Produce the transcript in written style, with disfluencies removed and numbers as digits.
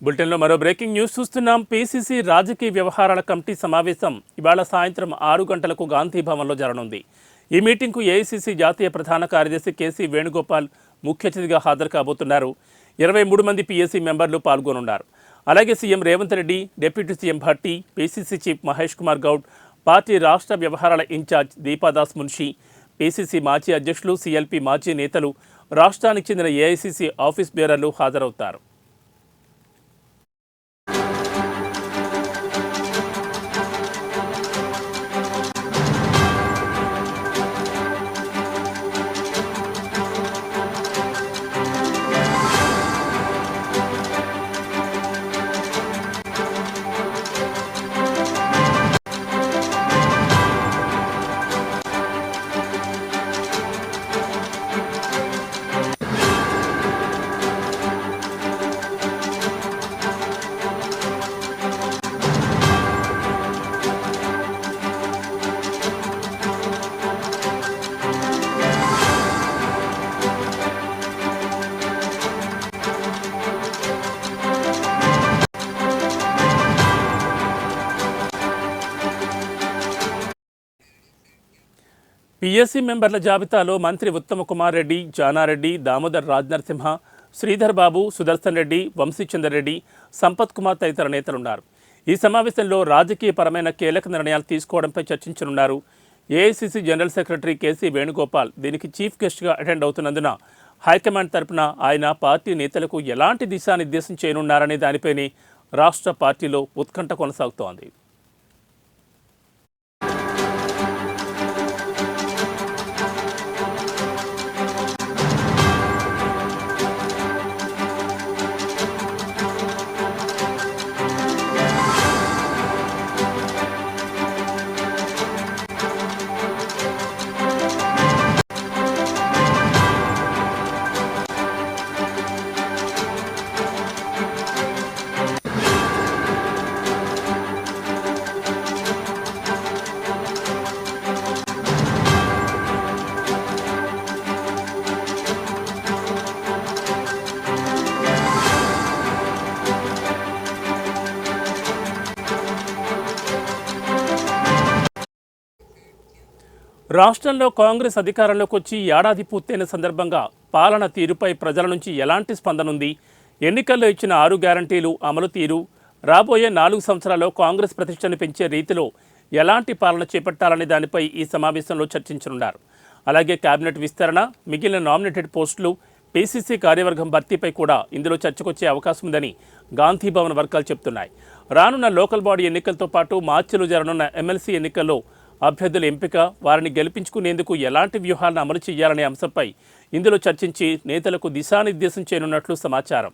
బులెటిన్లో మరో breaking news చూస్తున్నాం. పీసీసీ రాజకీయ వ్యవహారాల కమిటీ సమావేశం ఇవాళ సాయంత్రం 6 గంటలకు గాంధీ భవన్లో జరగనుంది. ఈ మీటింగ్కు ఏఐసీసీ జాతీయ ప్రధాన కార్యదర్శి కేసీ వేణుగోపాల్ ముఖ్య అతిథిగా హాజరు కాబోతున్నారు. 23 మంది పీఎస్సీ మెంబర్లు పాల్గొనున్నారు. అలాగే CM Revanth Reddy, deputy CM Bhatti, PCC chief Mahesh Kumar Goud, party రాష్ట్ర వ్యవహారాల ఇన్ఛార్జ్ దీపాదాస్ మున్షి, పీసీసీ మాజీ అధ్యక్షులు, సీఎల్పీ మాజీ నేతలు, రాష్ట్రానికి చెందిన ఏఐసీసీ ఆఫీస్ బేరర్లు హాజరవుతారు. పీఎస్సీ మెంబర్ల జాబితాలో మంత్రి ఉత్తమ కుమార్ రెడ్డి, జానారెడ్డి, దామోదర్ రాజనరసింహ, శ్రీధర్ బాబు, సుదర్శన్ రెడ్డి, వంశీచందర్ రెడ్డి, సంపత్ కుమార్ తదితర నేతలున్నారు. ఈ సమావేశంలో రాజకీయపరమైన కీలక నిర్ణయాలు తీసుకోవడంపై చర్చించనున్నారు. AICC general secretary KC Venugopal దీనికి చీఫ్ గెస్ట్గా అటెండ్ అవుతున్నందున హైకమాండ్ తరపున ఆయన పార్టీ నేతలకు ఎలాంటి దిశానిర్దేశం చేయనున్నారనే దానిపైనే రాష్ట్ర పార్టీలో ఉత్కంఠ కొనసాగుతోంది. రాష్ట్రంలో కాంగ్రెస్ అధికారంలోకి వచ్చి ఏడాది పూర్తయిన సందర్భంగా పాలన తీరుపై ప్రజల నుంచి ఎలాంటి స్పందన ఉంది, ఎన్నికల్లో ఇచ్చిన 6 గ్యారంటీలు అమలు తీరు, రాబోయే 4 సంవత్సరాల్లో కాంగ్రెస్ ప్రతిష్టను పెంచే రీతిలో ఎలాంటి పాలన చేపట్టాలనే దానిపై ఈ సమావేశంలో చర్చించనున్నారు. అలాగే కేబినెట్ విస్తరణ, మిగిలిన నామినేటెడ్ పోస్టులు, పీసీసీ కార్యవర్గం భర్తీపై కూడా ఇందులో చర్చకొచ్చే అవకాశం ఉందని గాంధీ భవన్ వర్గాలు చెబుతున్నాయి. రానున్న లోకల్ బాడీ ఎన్నికలతో పాటు మార్చిలో జరగనున్న ఎమ్మెల్సీ ఎన్నికల్లో అభ్యర్థుల ఎంపిక, వారిని గెలిపించుకునేందుకు ఎలాంటి వ్యూహాలను అమలు చేయాలనే అంశంపై ఇందులో చర్చించి నేతలకు దిశానిర్దేశం చేయనున్నట్లు సమాచారం.